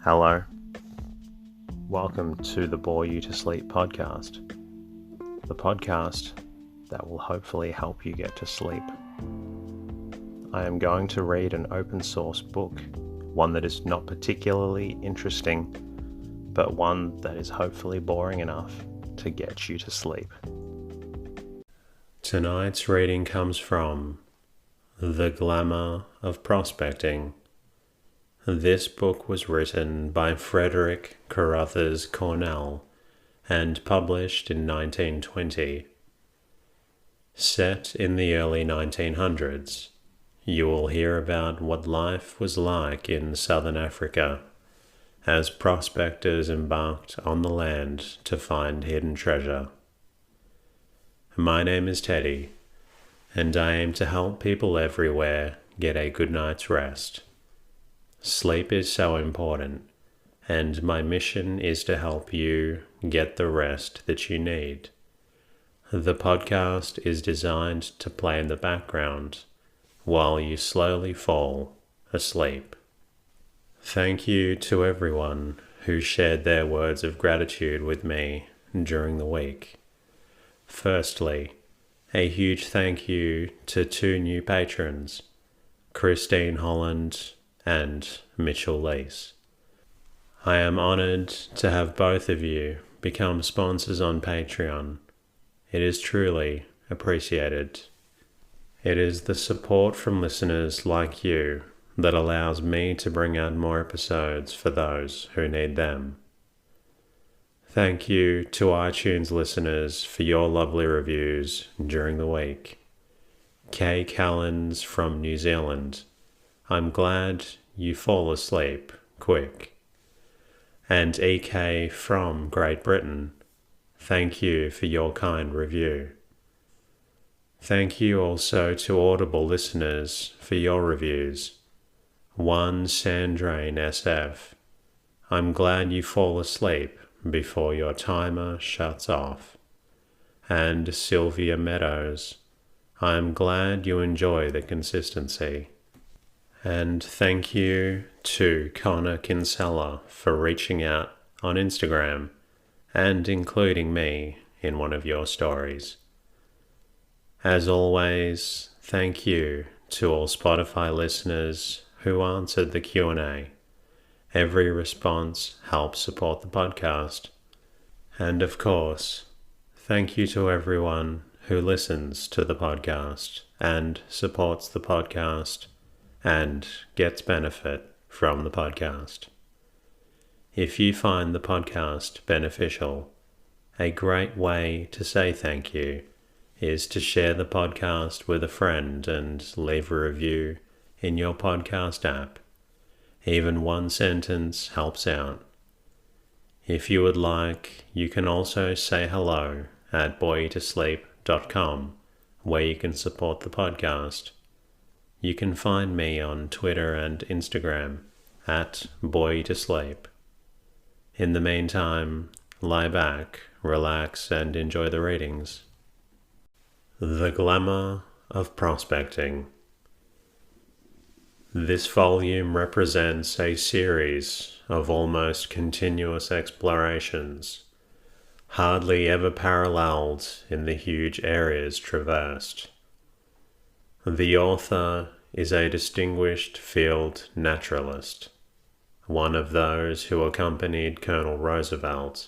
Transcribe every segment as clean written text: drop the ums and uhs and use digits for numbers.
Hello. Welcome to the Bore You to Sleep podcast. The podcast that will hopefully help you get to sleep. I am going to read an open source book, one that is not particularly interesting, but one that is hopefully boring enough to get you to sleep. Tonight's reading comes from The Glamour of Prospecting. This book was written by Frederick Carruthers Cornell and published in 1920. Set in the early 1900s, you will hear about what life was like in southern Africa as prospectors embarked on the land to find hidden treasure. My name is Teddy, and I aim to help people everywhere get a good night's rest. Sleep is so important, and my mission is to help you get the rest that you need. The podcast is designed to play in the background while you slowly fall asleep. Thank you to everyone who shared their words of gratitude with me during the week. Firstly, a huge thank you to two new patrons, Christine Holland and Mitchell Lease. I am honored to have both of you become sponsors on Patreon. It is truly appreciated. It is the support from listeners like you that allows me to bring out more episodes for those who need them. Thank you to iTunes listeners for your lovely reviews during the week. Kay Callens from New Zealand, I'm glad you fall asleep quick. And EK from Great Britain, thank you for your kind review. Thank you also to Audible listeners for your reviews. One Sandrain SF, I'm glad you fall asleep before your timer shuts off. And Sylvia Meadows, I'm glad you enjoy the consistency. And thank you to Connor Kinsella for reaching out on Instagram and including me in one of your stories. As always, thank you to all Spotify listeners who answered the Q&A. Every response helps support the podcast. And of course, thank you to everyone who listens to the podcast and supports the podcast and gets benefit from the podcast. If you find the podcast beneficial, a great way to say thank you is to share the podcast with a friend and leave a review in your podcast app. Even one sentence helps out. If you would like, you can also say hello at boytosleep.com, where you can support the podcast. You can find me on Twitter and Instagram at boytosleep. In the meantime, lie back, relax, and enjoy the readings. The Glamour of Prospecting. This volume represents a series of almost continuous explorations, hardly ever paralleled in the huge areas traversed. The author is a distinguished field naturalist, one of those who accompanied Colonel Roosevelt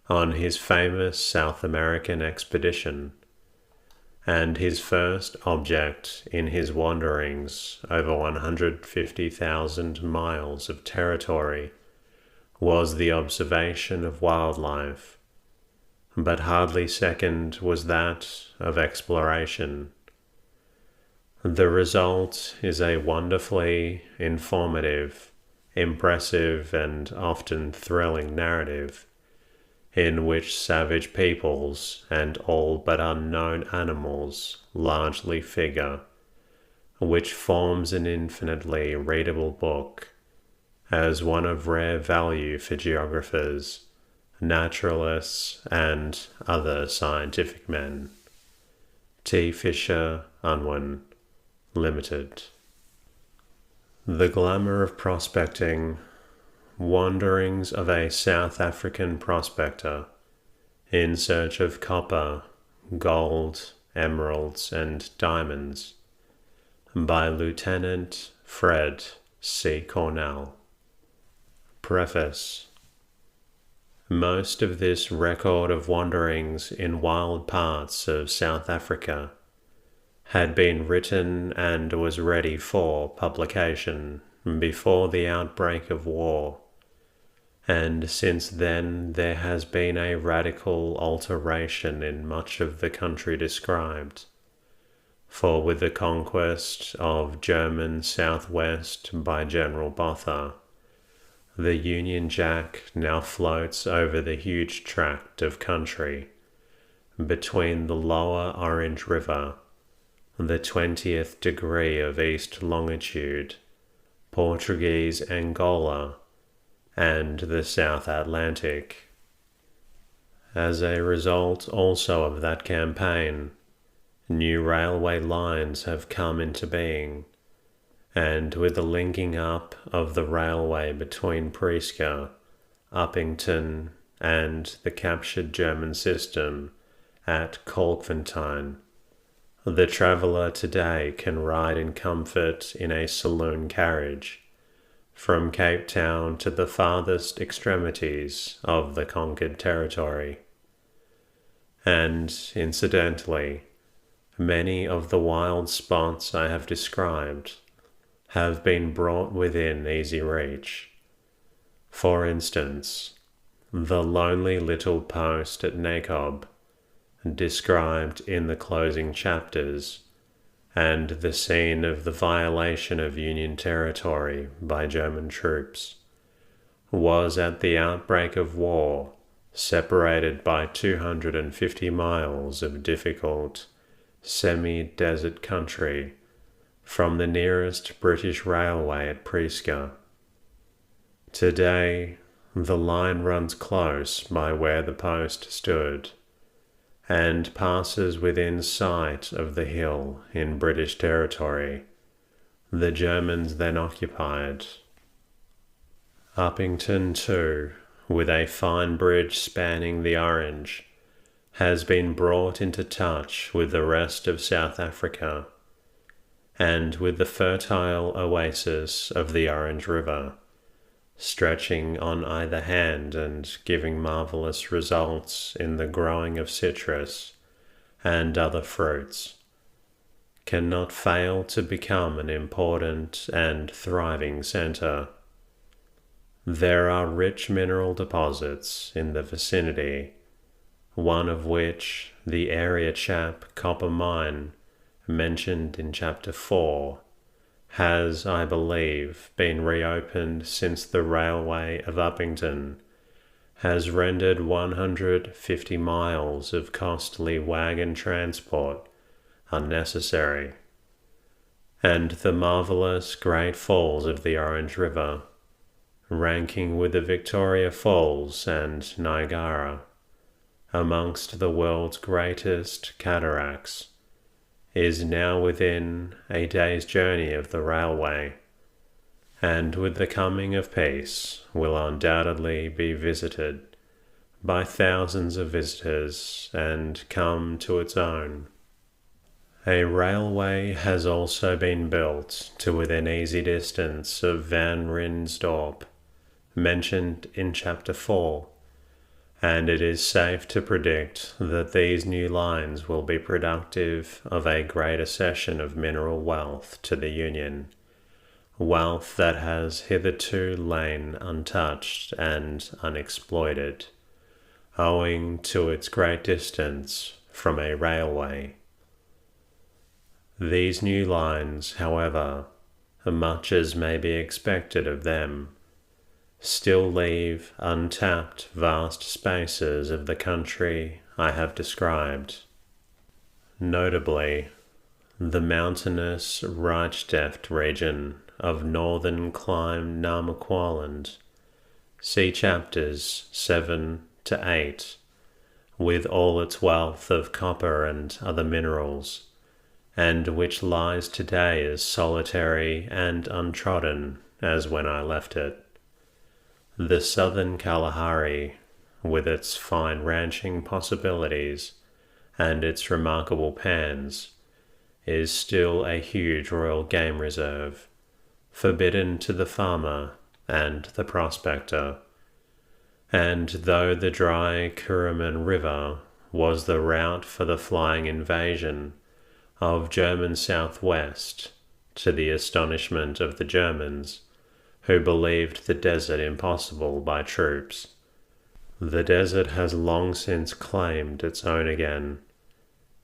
on his famous South American expedition, and his first object in his wanderings over 150,000 miles of territory was the observation of wildlife, but hardly second was that of exploration. The result is a wonderfully informative, impressive, and often thrilling narrative in which savage peoples and all but unknown animals largely figure, which forms an infinitely readable book as one of rare value for geographers, naturalists, and other scientific men. T. Fisher Unwin, Limited. The Glamour of Prospecting Wanderings of a South African Prospector in Search of Copper, Gold, Emeralds, and Diamonds by Lieutenant Fred C. Cornell. Preface. Most of this record of wanderings in wild parts of South Africa had been written and was ready for publication before the outbreak of war, and since then there has been a radical alteration in much of the country described. For with the conquest of German Southwest by General Botha, the Union Jack now floats over the huge tract of country between the lower Orange River, the 20th degree of east longitude, Portuguese Angola, and the South Atlantic. As a result also of that campaign, new railway lines have come into being, and with the linking up of the railway between Prieska, Uppington, and the captured German system at Kolkfontein, the traveller today can ride in comfort in a saloon carriage from Cape Town to the farthest extremities of the conquered territory. And, incidentally, many of the wild spots I have described have been brought within easy reach. For instance, the lonely little post at Nakob, described in the closing chapters, and the scene of the violation of Union territory by German troops, was at the outbreak of war separated by 250 miles of difficult, semi-desert country from the nearest British railway at Prieska. Today, the line runs close by where the post stood, and passes within sight of the hill in British territory the Germans then occupied. Uppington, too, with a fine bridge spanning the Orange, has been brought into touch with the rest of South Africa, and with the fertile oasis of the Orange River, stretching on either hand and giving marvellous results in the growing of citrus and other fruits, cannot fail to become an important and thriving centre. There are rich mineral deposits in the vicinity, one of which, the Area Chap copper mine, mentioned in Chapter 4, has, I believe, been reopened since the railway of Uppington has rendered 150 miles of costly wagon transport unnecessary, and the marvellous great falls of the Orange River, ranking with the Victoria Falls and Niagara amongst the world's greatest cataracts, is now within a day's journey of the railway, and with the coming of peace will undoubtedly be visited by thousands of visitors and come to its own. A railway has also been built to within easy distance of Van Rinsdorp, mentioned in Chapter 4, and it is safe to predict that these new lines will be productive of a great accession of mineral wealth to the Union, wealth that has hitherto lain untouched and unexploited, owing to its great distance from a railway. These new lines, however, much as may be expected of them, still leave untapped vast spaces of the country I have described, notably the mountainous Reichsteft region of northern Clyde Namaqualand. See chapters 7 to 8, with all its wealth of copper and other minerals, and which lies today as solitary and untrodden as when I left it. The southern Kalahari, with its fine ranching possibilities and its remarkable pans, is still a huge royal game reserve, forbidden to the farmer and the prospector. And though the dry Kuruman River was the route for the flying invasion of German southwest, to the astonishment of the Germans, who believed the desert impossible by troops, the desert has long since claimed its own again,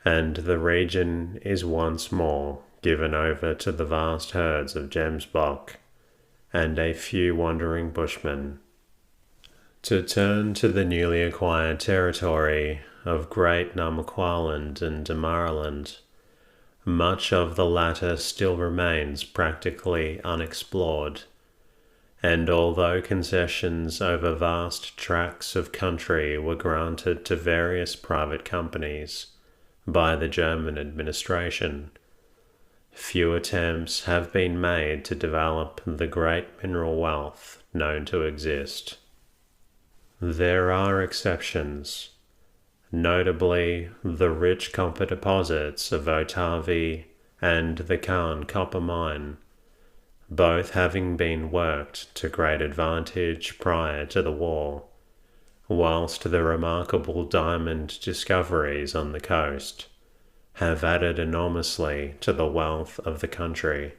and the region is once more given over to the vast herds of gemsbok and a few wandering bushmen. To turn to the newly acquired territory of Great Namaqualand and Damaraland, much of the latter still remains practically unexplored, and although concessions over vast tracts of country were granted to various private companies by the German administration, few attempts have been made to develop the great mineral wealth known to exist. There are exceptions, notably the rich copper deposits of Otavi and the Khan copper mine, both having been worked to great advantage prior to the war, whilst the remarkable diamond discoveries on the coast have added enormously to the wealth of the country.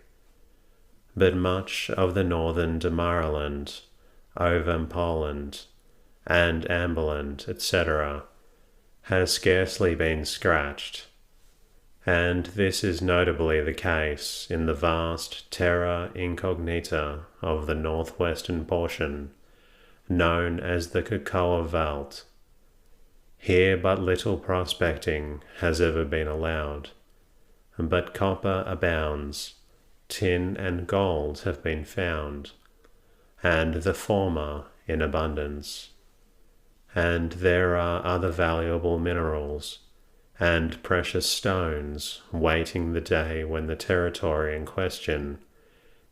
But much of the northern Damaraland, Ovampoland, and Amberland, etc., has scarcely been scratched, and this is notably the case in the vast terra incognita of the northwestern portion, known as the Cocoa Veldt. Here but little prospecting has ever been allowed, but copper abounds, tin and gold have been found, and the former in abundance. And there are other valuable minerals and precious stones waiting the day when the territory in question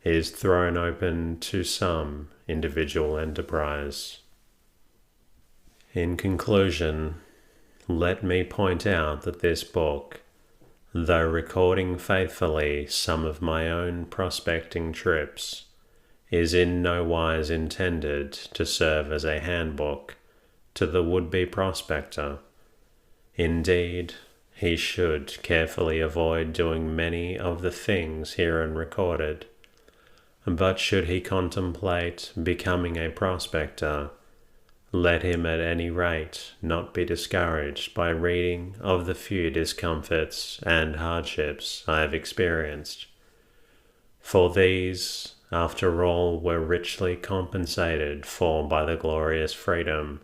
is thrown open to some individual enterprise. In conclusion, let me point out that this book, though recording faithfully some of my own prospecting trips, is in no wise intended to serve as a handbook to the would-be prospector. Indeed, he should carefully avoid doing many of the things herein recorded, but should he contemplate becoming a prospector, let him at any rate not be discouraged by reading of the few discomforts and hardships I have experienced, for these, after all, were richly compensated for by the glorious freedom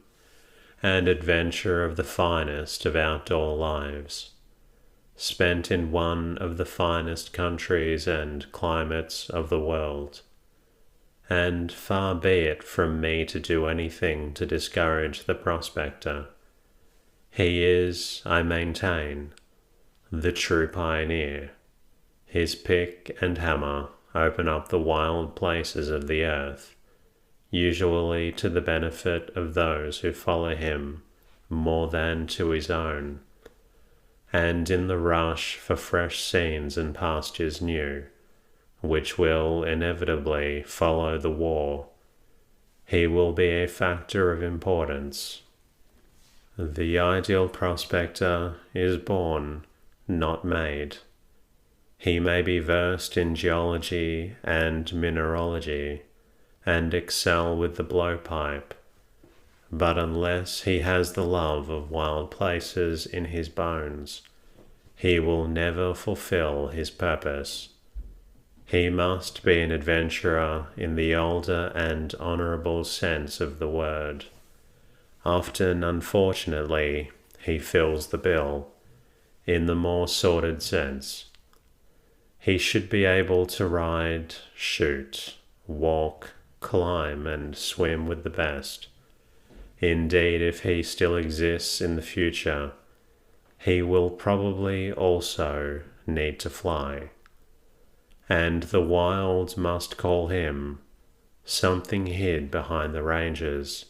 and adventure of the finest of outdoor lives, spent in one of the finest countries and climates of the world. And far be it from me to do anything to discourage the prospector. He is, I maintain, the true pioneer. His pick and hammer open up the wild places of the earth, usually to the benefit of those who follow him more than to his own, and in the rush for fresh scenes and pastures new, which will inevitably follow the war, he will be a factor of importance. The ideal prospector is born, not made. He may be versed in geology and mineralogy, and excel with the blowpipe, but unless he has the love of wild places in his bones, he will never fulfill his purpose. He must be an adventurer in the older and honourable sense of the word. Often, unfortunately, he fills the bill in the more sordid sense. He should be able to ride, shoot, walk, climb, and swim with the best. Indeed, if he still exists in the future, he will probably also need to fly. And the wild must call him, Something hid behind the ranges.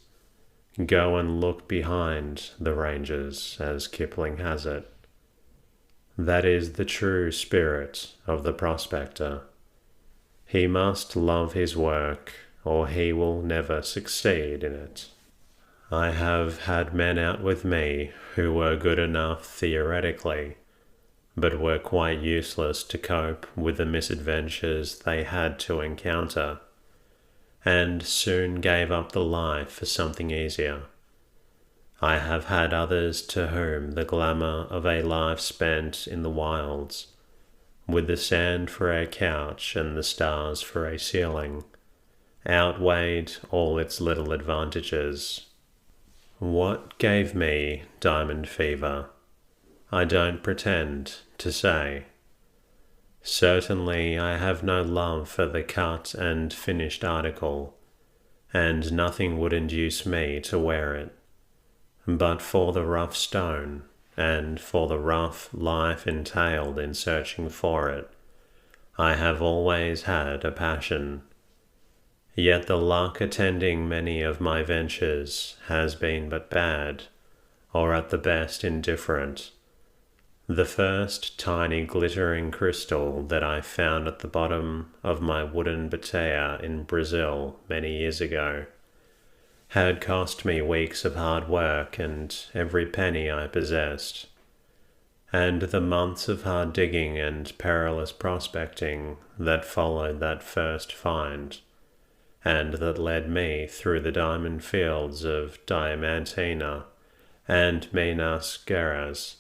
Go and look behind the ranges, as Kipling has it. That is the true spirit of the prospector. He must love his work, or he will never succeed in it. I have had men out with me who were good enough theoretically, but were quite useless to cope with the misadventures they had to encounter, and soon gave up the life for something easier. I have had others to whom the glamour of a life spent in the wilds, with the sand for a couch and the stars for a ceiling, outweighed all its little advantages. What gave me diamond fever? I don't pretend to say. Certainly I have no love for the cut and finished article, and nothing would induce me to wear it. But for the rough stone, and for the rough life entailed in searching for it, I have always had a passion. Yet the luck attending many of my ventures has been but bad, or at the best indifferent. The first tiny glittering crystal that I found at the bottom of my wooden batea in Brazil many years ago had cost me weeks of hard work and every penny I possessed, and the months of hard digging and perilous prospecting that followed that first find, and that led me through the diamond fields of Diamantina and Minas Gerais,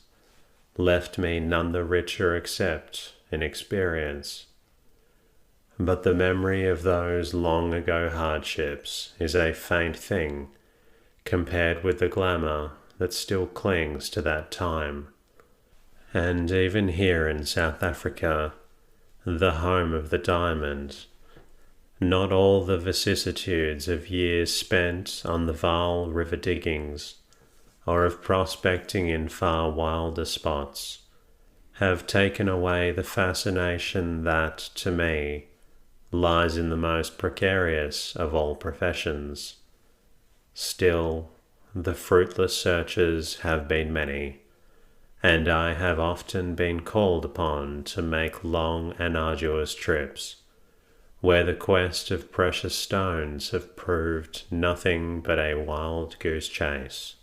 left me none the richer except in experience. But the memory of those long ago hardships is a faint thing compared with the glamour that still clings to that time. And even here in South Africa, the home of the diamond, not all the vicissitudes of years spent on the Vaal river diggings, or of prospecting in far wilder spots, have taken away the fascination that, to me, lies in the most precarious of all professions. Still, the fruitless searches have been many, and I have often been called upon to make long and arduous trips, where the quest of precious stones have proved nothing but a wild goose chase.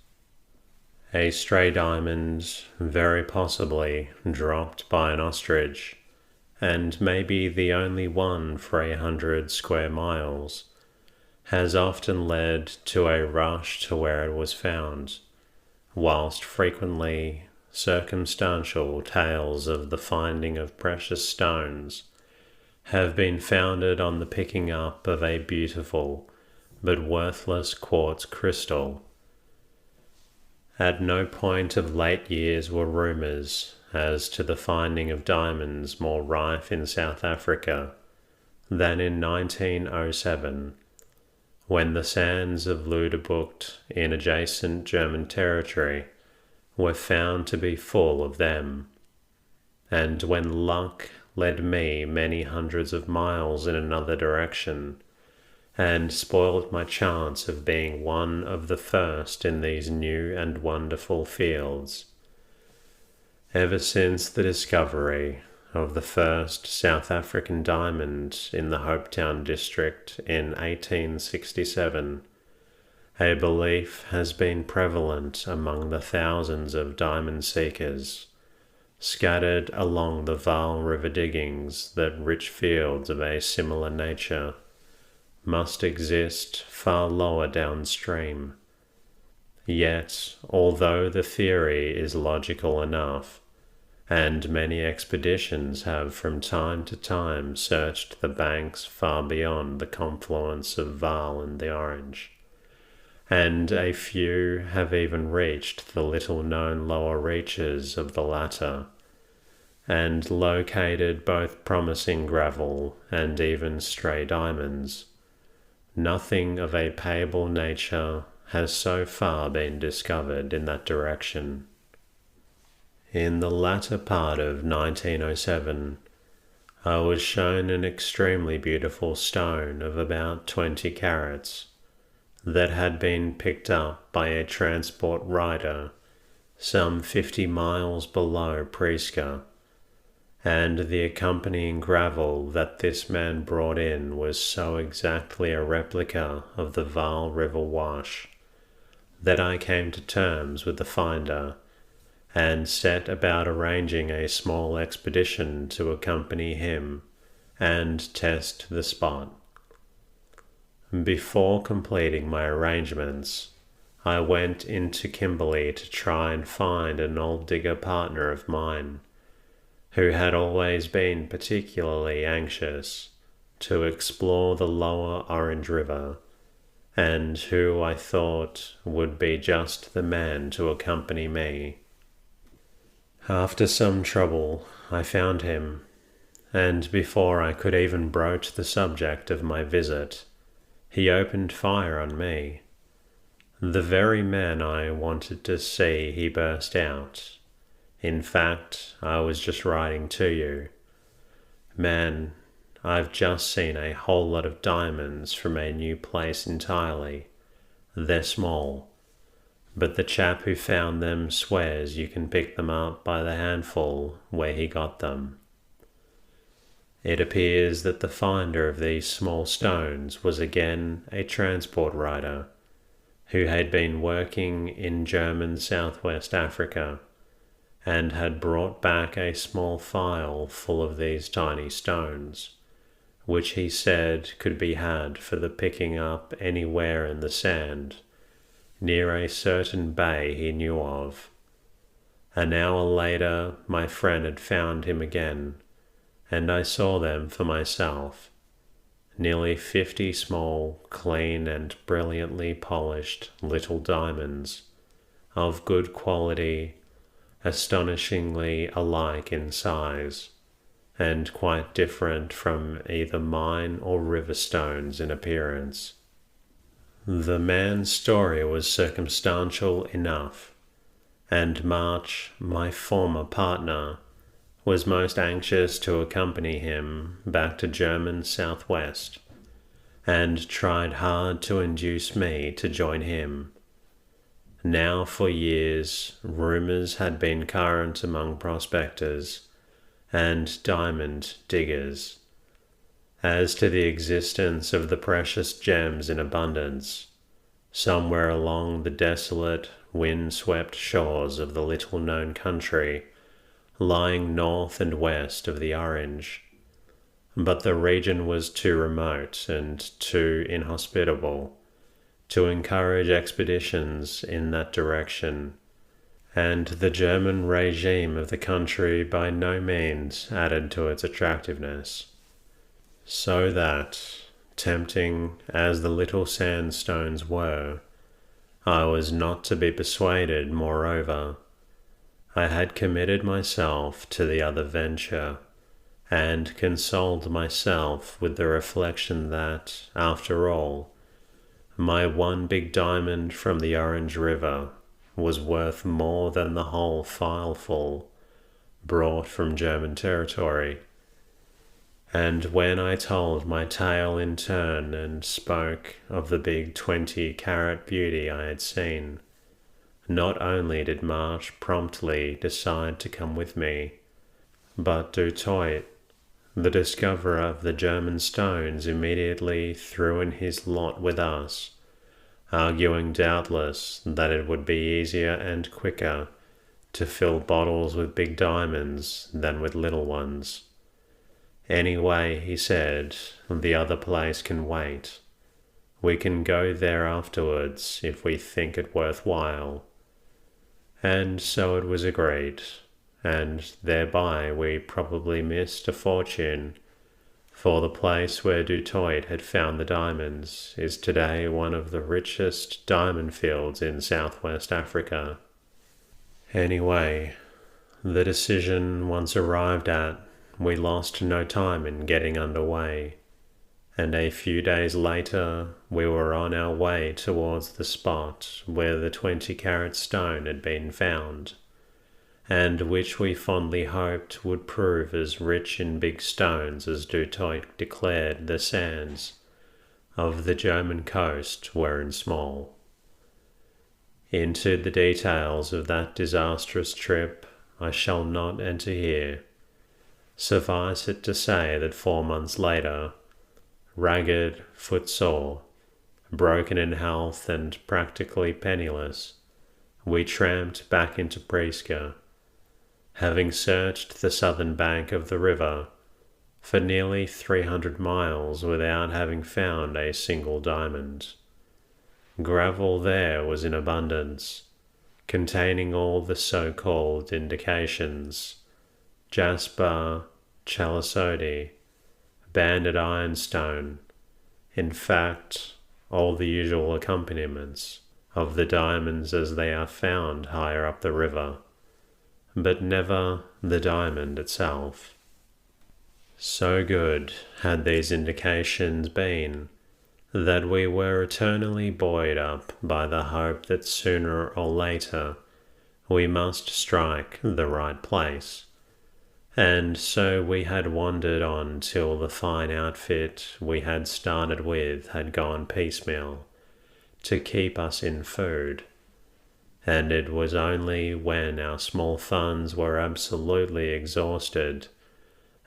A stray diamond, very possibly dropped by an ostrich, and maybe the only one for 100 square miles, has often led to a rush to where it was found, whilst frequently circumstantial tales of the finding of precious stones have been founded on the picking up of a beautiful but worthless quartz crystal. At no point of late years were rumours as to the finding of diamonds more rife in South Africa than in 1907, when the sands of Ludebucht in adjacent German territory were found to be full of them, and when luck led me many hundreds of miles in another direction, and spoiled my chance of being one of the first in these new and wonderful fields. Ever since the discovery of the first South African diamond in the Hopetown district in 1867, a belief has been prevalent among the thousands of diamond seekers scattered along the Vaal River diggings that rich fields of a similar nature must exist far lower downstream. Yet, although the theory is logical enough, and many expeditions have from time to time searched the banks far beyond the confluence of Vaal and the Orange, and a few have even reached the little-known lower reaches of the latter, and located both promising gravel and even stray diamonds, nothing of a payable nature has so far been discovered in that direction. In the latter part of 1907, I was shown an extremely beautiful stone of about 20 carats that had been picked up by a transport rider some 50 miles below Priska, and the accompanying gravel that this man brought in was so exactly a replica of the Vaal River wash that I came to terms with the finder and set about arranging a small expedition to accompany him and test the spot. Before completing my arrangements, I went into Kimberley to try and find an old digger partner of mine, who had always been particularly anxious to explore the lower Orange River, and who I thought would be just the man to accompany me. After some trouble, I found him, and before I could even broach the subject of my visit, he opened fire on me. The very man I wanted to see, he burst out. In fact, I was just writing to you. Man, I've just seen a whole lot of diamonds from a new place entirely. They're small, but the chap who found them swears you can pick them up by the handful where he got them. It appears that the finder of these small stones was again a transport rider who had been working in German Southwest Africa and had brought back a small file full of these tiny stones, which he said could be had for the picking up anywhere in the sand, near a certain bay he knew of. An hour later, my friend had found him again, and I saw them for myself. Nearly 50 small, clean and brilliantly polished little diamonds, of good quality, astonishingly alike in size, and quite different from either mine or river stones in appearance. The man's story was circumstantial enough, and March, my former partner, was most anxious to accompany him back to German Southwest, and tried hard to induce me to join him. Now for years, rumors had been current among prospectors and diamond diggers as to the existence of the precious gems in abundance somewhere along the desolate, wind-swept shores of the little-known country lying north and west of the Orange. But the region was too remote and too inhospitable to encourage expeditions in that direction, and the German regime of the country by no means added to its attractiveness. So that, tempting as the little sandstones were, I was not to be persuaded. Moreover, I had committed myself to the other venture, and consoled myself with the reflection that, after all, my one big diamond from the Orange River was worth more than the whole fileful brought from German territory. And when I told my tale in turn and spoke of the big 20-carat beauty I had seen, not only did March promptly decide to come with me, but Du Toit, the discoverer of the German stones, immediately threw in his lot with us, arguing doubtless that it would be easier and quicker to fill bottles with big diamonds than with little ones. Anyway, he said, the other place can wait. We can go there afterwards if we think it worthwhile. And so it was agreed, and thereby we probably missed a fortune, for the place where Du Toit had found the diamonds is today one of the richest diamond fields in Southwest Africa. Anyway, the decision once arrived at, we lost no time in getting underway, and a few days later we were on our way towards the spot where the 20-carat stone had been found, and which we fondly hoped would prove as rich in big stones as Du Toit declared the sands of the German coast were in small. Into the details of that disastrous trip I shall not enter here. Suffice it to say that 4 months later, ragged, footsore, broken in health and practically penniless, we tramped back into Priska, having searched the southern bank of the river for nearly 300 miles without having found a single diamond. Gravel there was in abundance, containing all the so-called indications: jasper, chalcedony, banded ironstone, in fact, all the usual accompaniments of the diamonds as they are found higher up the river, but never the diamond itself. So good had these indications been that we were eternally buoyed up by the hope that sooner or later we must strike the right place, and so we had wandered on till the fine outfit we had started with had gone piecemeal to keep us in food, and it was only when our small funds were absolutely exhausted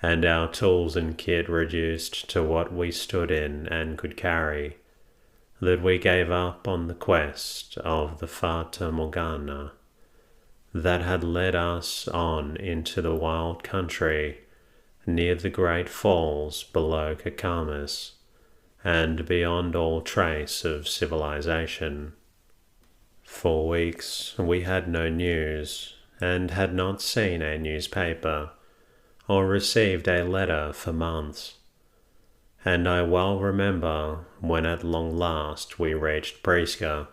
and our tools and kit reduced to what we stood in and could carry, that we gave up on the quest of the Fata Morgana that had led us on into the wild country near the great falls below Kakamas and beyond all trace of civilization. For weeks we had no news and had not seen a newspaper or received a letter for months, and I well remember when at long last we reached Priska,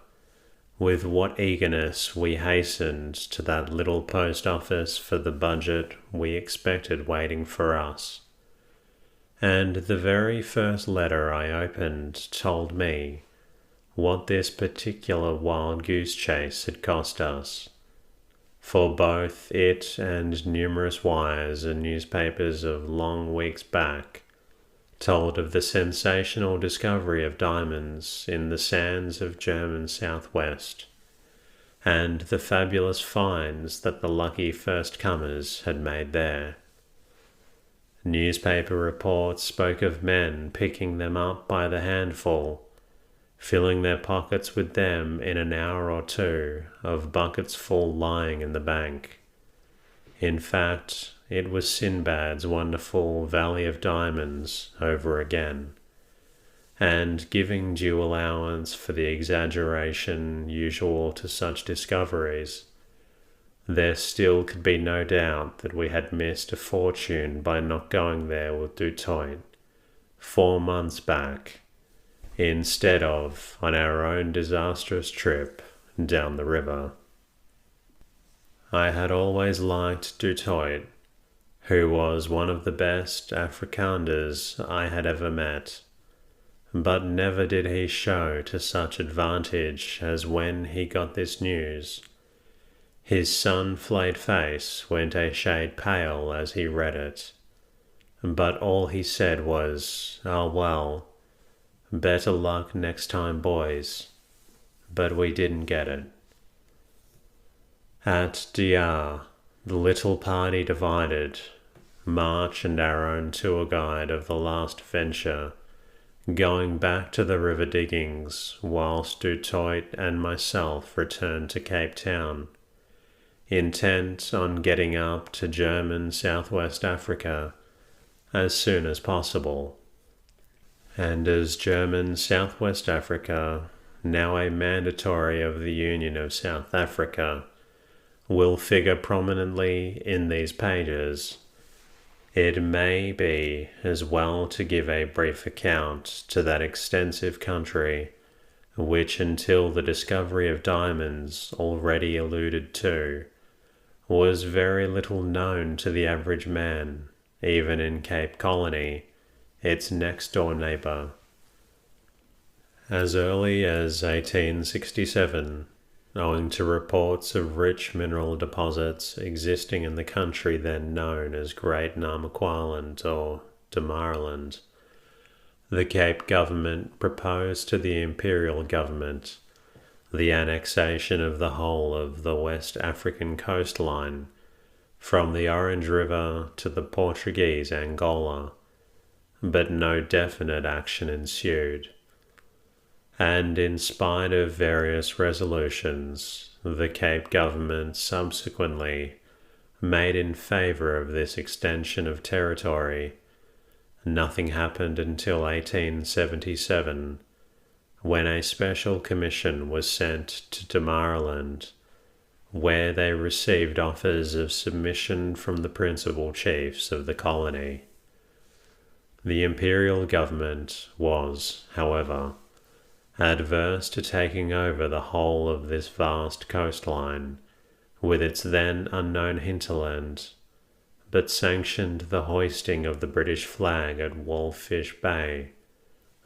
with what eagerness we hastened to that little post office for the budget we expected waiting for us. And the very first letter I opened told me what this particular wild goose chase had cost us, for both it and numerous wires and newspapers of long weeks back told of the sensational discovery of diamonds in the sands of German southwest, and the fabulous finds that the lucky first-comers had made there. Newspaper reports spoke of men picking them up by the handful, filling their pockets with them in an hour or two, of buckets full lying in the bank. In fact, it was Sinbad's wonderful Valley of Diamonds over again, and giving due allowance for the exaggeration usual to such discoveries, there still could be no doubt that we had missed a fortune by not going there with Du Toit 4 months back, instead of on our own disastrous trip down the river. I had always liked Du Toit, who was one of the best Afrikanders I had ever met, but never did he show to such advantage as when he got this news. His sun-flayed face went a shade pale as he read it, but all he said was, "Oh well, better luck next time, boys," but we didn't get it. At Diyar, the little party divided, March and our own tour guide of the last venture going back to the river diggings, whilst Du Toit and myself returned to Cape Town, intent on getting up to German Southwest Africa as soon as possible. And as German Southwest Africa, now a mandatory of the Union of South Africa, will figure prominently in these pages, it may be as well to give a brief account to that extensive country which, until the discovery of diamonds already alluded to, was very little known to the average man, even in Cape Colony, its next-door neighbour. As early as 1867, owing to reports of rich mineral deposits existing in the country then known as Great Namaqualand or Damaraland. The Cape government proposed to the imperial government the annexation of the whole of the West African coastline from the Orange River to the Portuguese Angola, but no definite action ensued. And in spite of various resolutions, the Cape government subsequently made in favour of this extension of territory. Nothing happened until 1877, when a special commission was sent to Damaraland, where they received offers of submission from the principal chiefs of the colony. The imperial government was, however, adverse to taking over the whole of this vast coastline with its then unknown hinterland, but sanctioned the hoisting of the British flag at Wolfish Bay,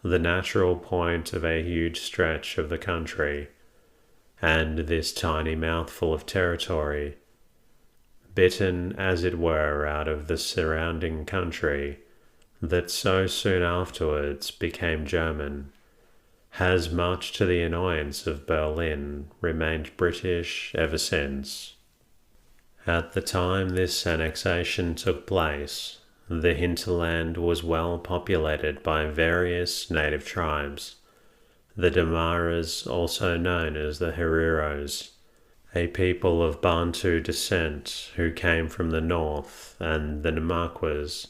the natural point of a huge stretch of the country, and this tiny mouthful of territory, bitten as it were out of the surrounding country that so soon afterwards became German, has, much to the annoyance of Berlin, remained British ever since. At the time this annexation took place, the hinterland was well populated by various native tribes, the Damaras, also known as the Hereros, a people of Bantu descent who came from the north, and the Namaquas,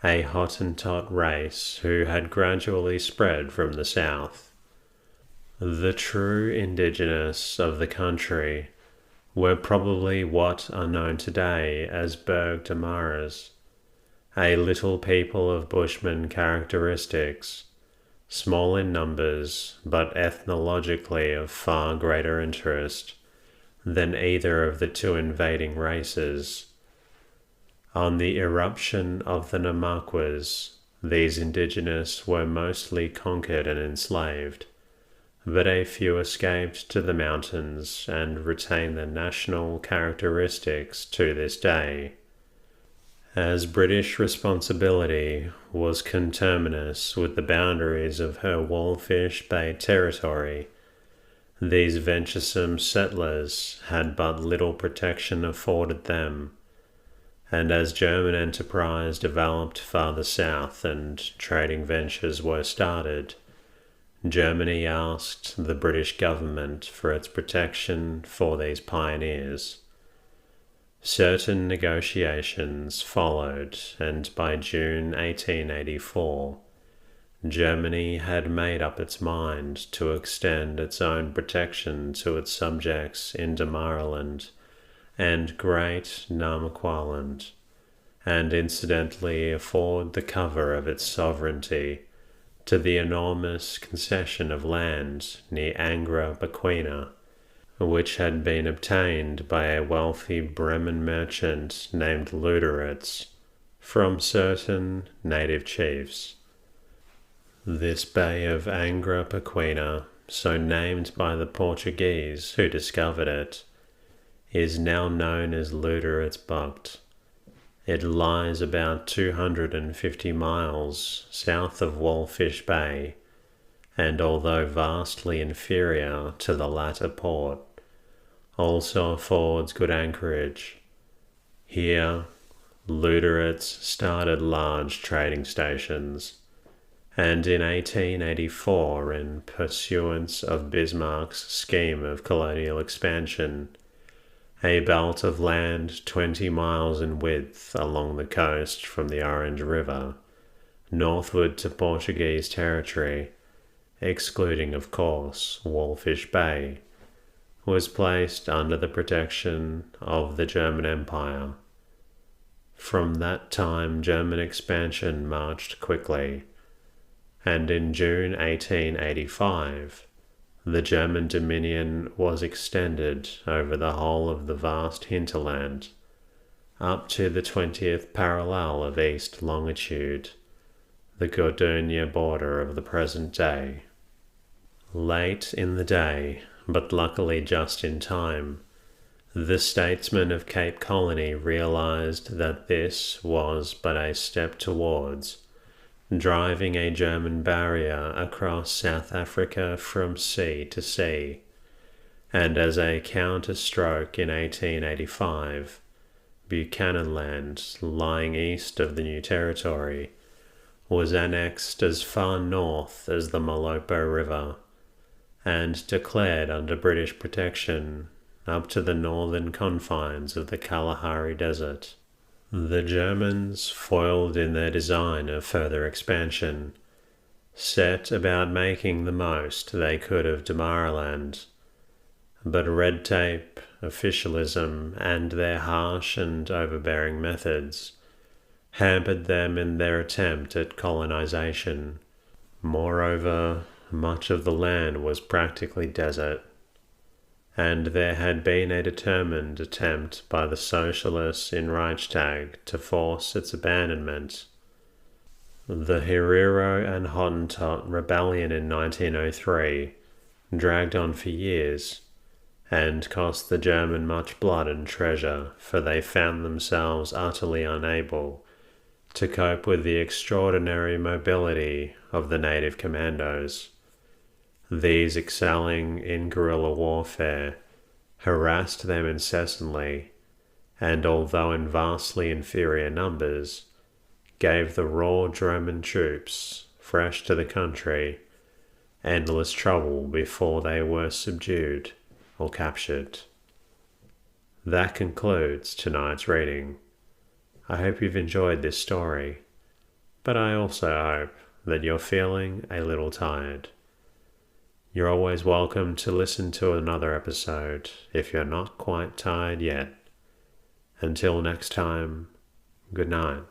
a Hottentot race who had gradually spread from the south. The true indigenous of the country were probably what are known today as Berg Damaras, a little people of Bushman characteristics, small in numbers but ethnologically of far greater interest than either of the two invading races. On the irruption of the Namaquas, these indigenous were mostly conquered and enslaved, but a few escaped to the mountains and retain their national characteristics to this day. As British responsibility was conterminous with the boundaries of her Wolfish Bay territory, these venturesome settlers had but little protection afforded them, and as German enterprise developed farther south and trading ventures were started, Germany asked the British government for its protection for these pioneers. Certain negotiations followed, and by June 1884, Germany had made up its mind to extend its own protection to its subjects in Damaraland and Great Namaqualand, and incidentally afford the cover of its sovereignty to the enormous concession of land near Angra Pequena, which had been obtained by a wealthy Bremen merchant named Luderitz from certain native chiefs. This bay of Angra Pequena, so named by the Portuguese who discovered it, is now known as Luderitz Bucht. It lies about 250 miles south of Wolfish Bay, and although vastly inferior to the latter port, also affords good anchorage. Here, Luderitz started large trading stations, and in 1884, in pursuance of Bismarck's scheme of colonial expansion, a belt of land 20 miles in width along the coast from the Orange River, northward to Portuguese territory, excluding, of course, Wolfish Bay, was placed under the protection of the German Empire. From that time, German expansion marched quickly, and in June 1885, the German dominion was extended over the whole of the vast hinterland, up to the 20th parallel of east longitude, the Gardenia border of the present day. Late in the day, but luckily just in time. The statesmen of Cape Colony realized that this was but a step towards driving a German barrier across South Africa from sea to sea, and as a counterstroke in 1885, Buchanan Land, lying east of the new territory, was annexed as far north as the Malopo River and declared under British protection up to the northern confines of the Kalahari Desert. The Germans, foiled in their design of further expansion, set about making the most they could of Damaraland, but red tape, officialism, and their harsh and overbearing methods hampered them in their attempt at colonization. Moreover, much of the land was practically desert, and there had been a determined attempt by the socialists in Reichstag to force its abandonment. The Herero and Hottentot rebellion in 1903 dragged on for years and cost the German much blood and treasure, for they found themselves utterly unable to cope with the extraordinary mobility of the native commandos. These, excelling in guerrilla warfare, harassed them incessantly, and although in vastly inferior numbers, gave the raw German troops, fresh to the country, endless trouble before they were subdued or captured. That concludes tonight's reading. I hope you've enjoyed this story, but I also hope that you're feeling a little tired. You're always welcome to listen to another episode if you're not quite tired yet. Until next time, good night.